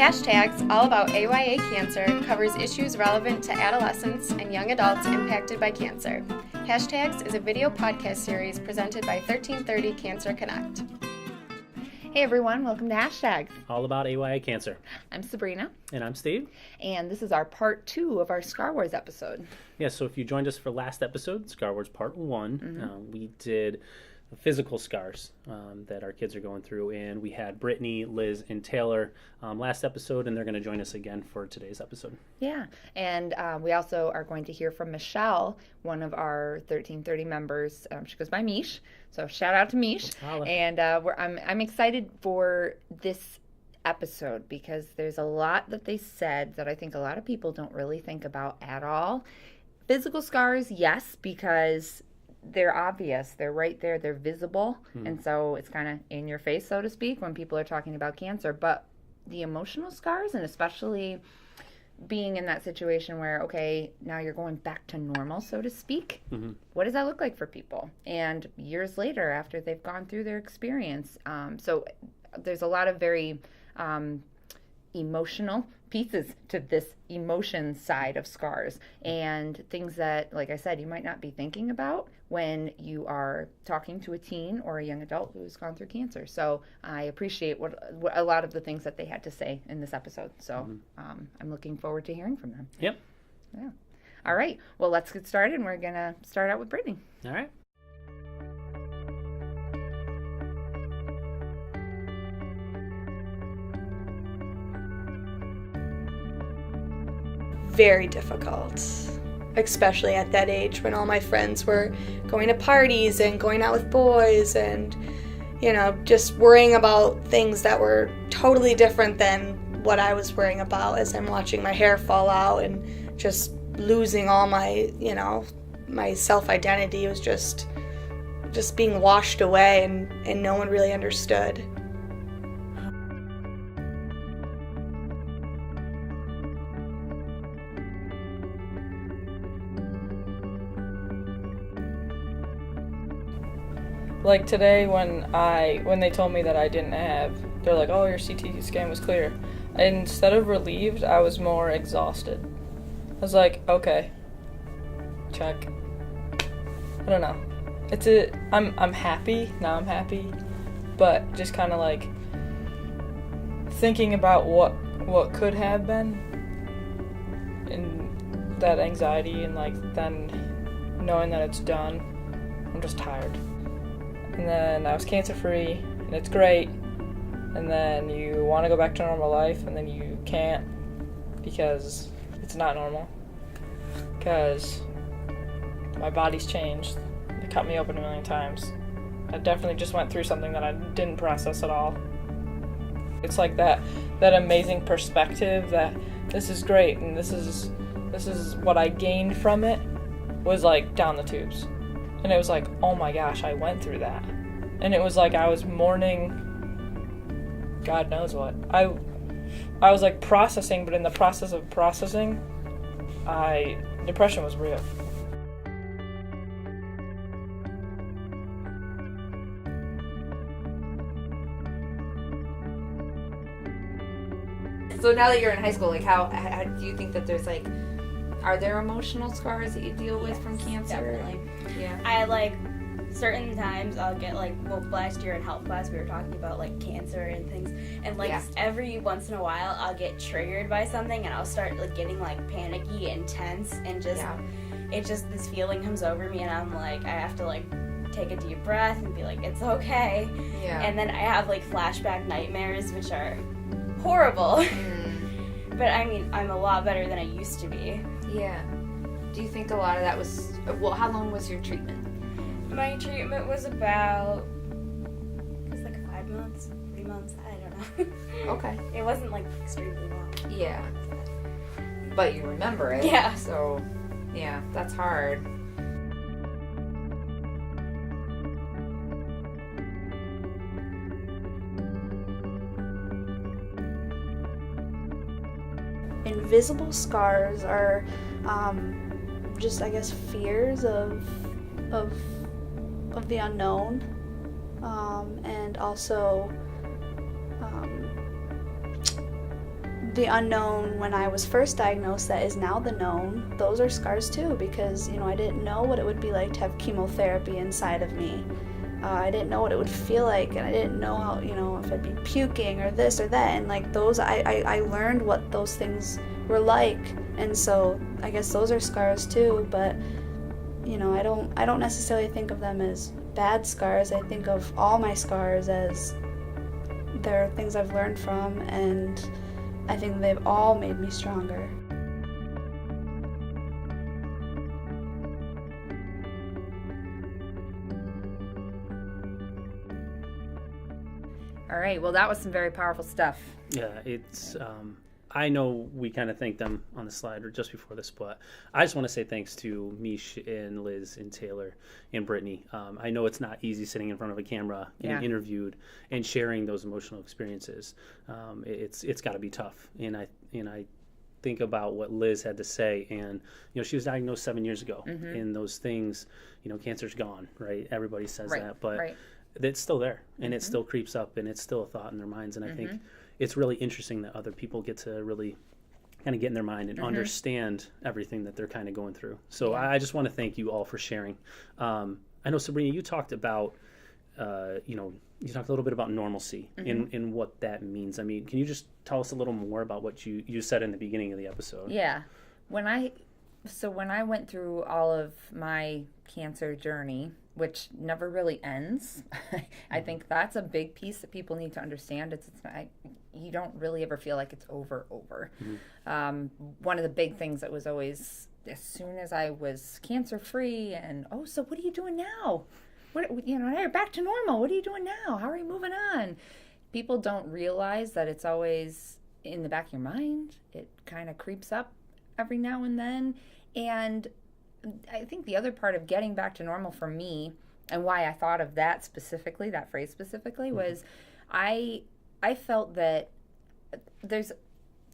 Hashtags All About AYA Cancer covers issues relevant to adolescents and young adults impacted by cancer. Hashtags is a video podcast series presented by 1330 Cancer Connect. Hey everyone, welcome to Hashtags. All about AYA cancer. I'm Sabrina. And I'm Steve. And this is our part 2 of our Scar Wars episode. Yeah, so if you joined us for last episode, Scar Wars part 1, we did physical scars that our kids are going through. And we had Brittany, Liz, and Taylor last episode, and they're going to join us again for today's episode. Yeah, and we also are going to hear from Michelle, one of our 1330 members. She goes by Mish, so shout out to Mish. Holla. And I'm excited for this episode because there's a lot that they said that I think a lot of people don't really think about at all. Physical scars, yes, because they're obvious. They're right there. They're visible. And so it's kind of in your face, so to speak, when people are talking about cancer. But the emotional scars, and especially being in that situation where, okay, now you're going back to normal, so to speak. What does that look like for people? And years later, after they've gone through their experience. So there's a lot of very emotional pieces to this emotion side of scars and things that, like I said, you might not be thinking about when you are talking to a teen or a young adult who's gone through cancer. So I appreciate what a lot of the things that they had to say in this episode. So I'm looking forward to hearing from them. Yep. Yeah. All right. Well, let's get started. And we're going to start out with Brittany. All right. Very difficult, especially at that age when all my friends were going to parties and going out with boys and, you know, just worrying about things that were totally different than what I was worrying about as I'm watching my hair fall out and just losing all my, you know, my self-identity. It was just being washed away and no one really understood. Like today when they told me that I didn't have, they're like, oh, your CT scan was clear. And instead of relieved, I was more exhausted. I was like, okay, check. I don't know. I'm happy, now I'm happy, but just kind of like thinking about what could have been and that anxiety and like then knowing that it's done, I'm just tired. And then I was cancer-free, and it's great, and then you want to go back to normal life, and then you can't because it's not normal, because my body's changed. They cut me open a million times. I definitely just went through something that I didn't process at all. It's like that amazing perspective that this is great, and this is what I gained from it was like down the tubes. And it was like, oh my gosh, I went through that. And it was like I was mourning God knows what. I was like processing, but in the process of processing, depression was real. So now that you're in high school, like how do you think that there's like, are there emotional scars that you deal with from cancer? Definitely. Yeah. I like certain times I'll get like, well, last year in health class we were talking about like cancer and things, and like every once in a while I'll get triggered by something and I'll start like getting like panicky and tense and just it just this feeling comes over me and I'm like I have to like take a deep breath and be like it's okay. Yeah. And then I have like flashback nightmares which are horrible. But I mean I'm a lot better than I used to be. Yeah. Do you think a lot of that was, well, how long was your treatment? My treatment was about, it was like 5 months, 3 months, I don't know. Okay. It wasn't like extremely long. Yeah. But you remember it. Yeah. So, yeah, that's hard. Invisible scars are just, I guess, fears of the unknown, and also the unknown when I was first diagnosed that is now the known, those are scars too, because, I didn't know what it would be like to have chemotherapy inside of me. I didn't know what it would feel like, and I didn't know how, if I'd be puking or this or that, and like those, I learned what those things were like, and so I guess those are scars too, but, I don't necessarily think of them as bad scars. I think of all my scars as they're things I've learned from, and I think they've all made me stronger. All right, well, that was some very powerful stuff. Yeah, it's, I know we kind of thanked them on the slide or just before this, but I just want to say thanks to Mish and Liz and Taylor and Brittany. I know it's not easy sitting in front of a camera, getting interviewed and sharing those emotional experiences. It's got to be tough. And I think about what Liz had to say, and she was diagnosed 7 years ago, and those things, cancer's gone, right? Everybody says that, but it's still there, and it still creeps up, and it's still a thought in their minds. And I think it's really interesting that other people get to really kind of get in their mind and understand everything that they're kind of going through. So I just want to thank you all for sharing. I know, Sabrina, you talked about, you talked a little bit about normalcy and what that means. I mean, can you just tell us a little more about what you said in the beginning of the episode? Yeah. When I went through all of my cancer journey, which never really ends, I think that's a big piece that people need to understand. It's not, you don't really ever feel like it's over. One of the big things that was always, as soon as I was cancer free, and so what are you doing now? What, you're back to normal. What are you doing now? How are you moving on? People don't realize that it's always in the back of your mind. It kind of creeps up every now and then. And I think the other part of getting back to normal for me, and why I thought of that specifically, that phrase specifically, was I felt that there's,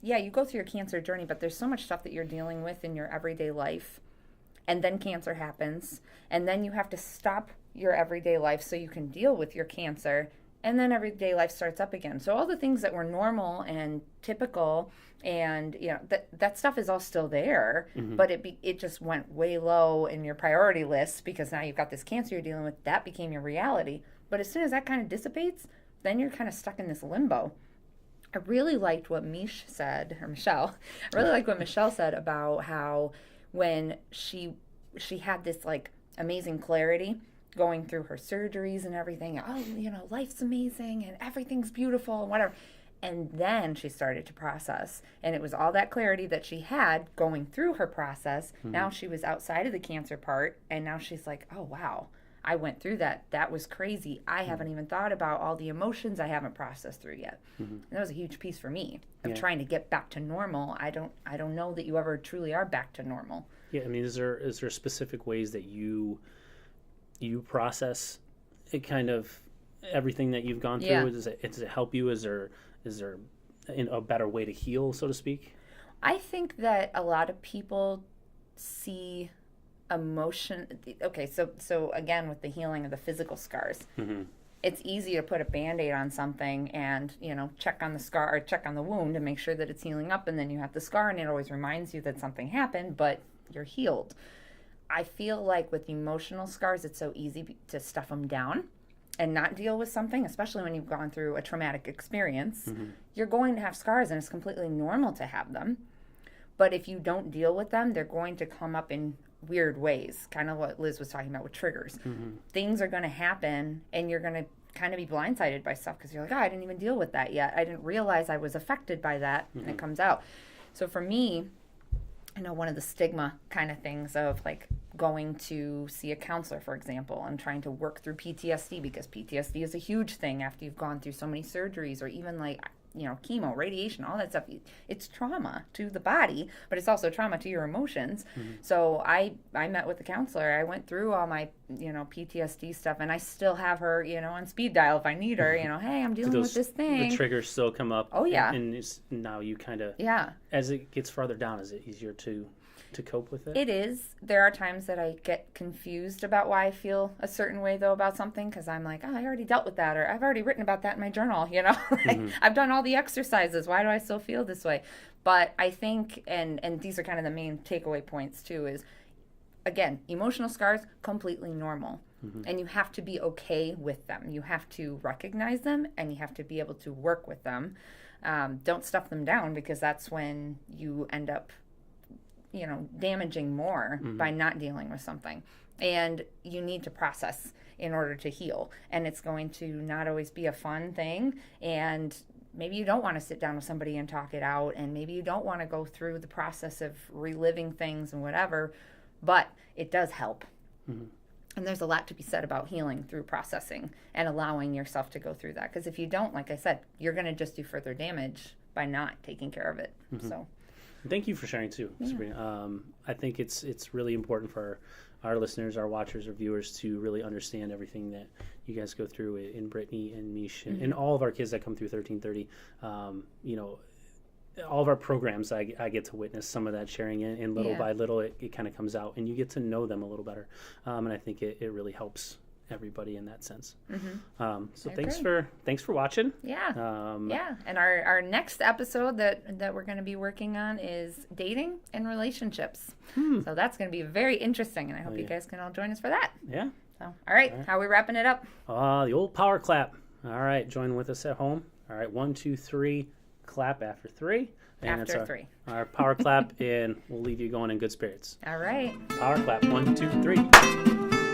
you go through your cancer journey, but there's so much stuff that you're dealing with in your everyday life, and then cancer happens, and then you have to stop your everyday life so you can deal with your cancer, and then everyday life starts up again. So all the things that were normal and typical, and that stuff is all still there, but it just went way low in your priority list because now you've got this cancer you're dealing with. That became your reality. But as soon as that kind of dissipates, then you're kind of stuck in this limbo. I really liked what Michelle. I really liked what Michelle said about how when she had this like amazing clarity going through her surgeries and everything. Life's amazing and everything's beautiful and whatever. And then she started to process. And it was all that clarity that she had going through her process. Now she was outside of the cancer part. And now she's like, oh, wow, I went through that. That was crazy. I haven't even thought about all the emotions I haven't processed through yet. And that was a huge piece for me of trying to get back to normal. I don't know that you ever truly are back to normal. Yeah, I mean, is there specific ways that you process it, kind of everything that you've gone through? Yeah. Does it help you? Is there a better way to heal, so to speak? I think that a lot of people see emotion. Okay, so again, with the healing of the physical scars, it's easy to put a Band-Aid on something and, check on the scar or check on the wound and make sure that it's healing up, and then you have the scar and it always reminds you that something happened, but you're healed. I feel like with emotional scars, it's so easy to stuff them down and not deal with something, especially when you've gone through a traumatic experience. You're going to have scars, and it's completely normal to have them. But if you don't deal with them, they're going to come up in weird ways, kind of what Liz was talking about with triggers. Things are going to happen, and you're going to kind of be blindsided by stuff because you're like, I didn't even deal with that yet. I didn't realize I was affected by that, and it comes out. So for me, I know one of the stigma kind of things of like going to see a counselor, for example, and trying to work through PTSD, because PTSD is a huge thing after you've gone through so many surgeries, or even like, chemo, radiation, all that stuff. It's trauma to the body, but it's also trauma to your emotions. So I met with the counselor. I went through all my, PTSD stuff, and I still have her, on speed dial if I need her, hey, I'm dealing with this thing. The triggers still come up. Oh, yeah. And now you kind of, as it gets farther down, is it easier to to cope with it? It is. There are times that I get confused about why I feel a certain way, though, about something, because I'm like, oh, I already dealt with that, or I've already written about that in my journal, you know? I've done all the exercises. Why do I still feel this way? But I think, and these are kind of the main takeaway points, too, is, again, emotional scars, completely normal. And you have to be okay with them. You have to recognize them, and you have to be able to work with them. Don't stuff them down, because that's when you end up damaging more by not dealing with something. And you need to process in order to heal. And it's going to not always be a fun thing. And maybe you don't want to sit down with somebody and talk it out. And maybe you don't want to go through the process of reliving things and whatever. But it does help. And there's a lot to be said about healing through processing and allowing yourself to go through that. Because if you don't, like I said, you're going to just do further damage by not taking care of it. So. Thank you for sharing too, Sabrina. I think it's really important for our listeners, our watchers, our viewers to really understand everything that you guys go through in Brittany and Mish and all of our kids that come through 1330. All of our programs, I get to witness some of that sharing, and little by little it kind of comes out, and you get to know them a little better. And I think it really helps everybody in that sense. So thanks for watching. And our next episode that we're going to be working on is dating and relationships. So that's going to be very interesting, and I hope you guys can all join us for that. So all right, how are we wrapping it up? The old power clap. All right, join with us at home. All right, 1, 2, 3, clap after 3. And after 3. Our power clap, and we'll leave you going in good spirits. All right, power clap, 1, 2, 3.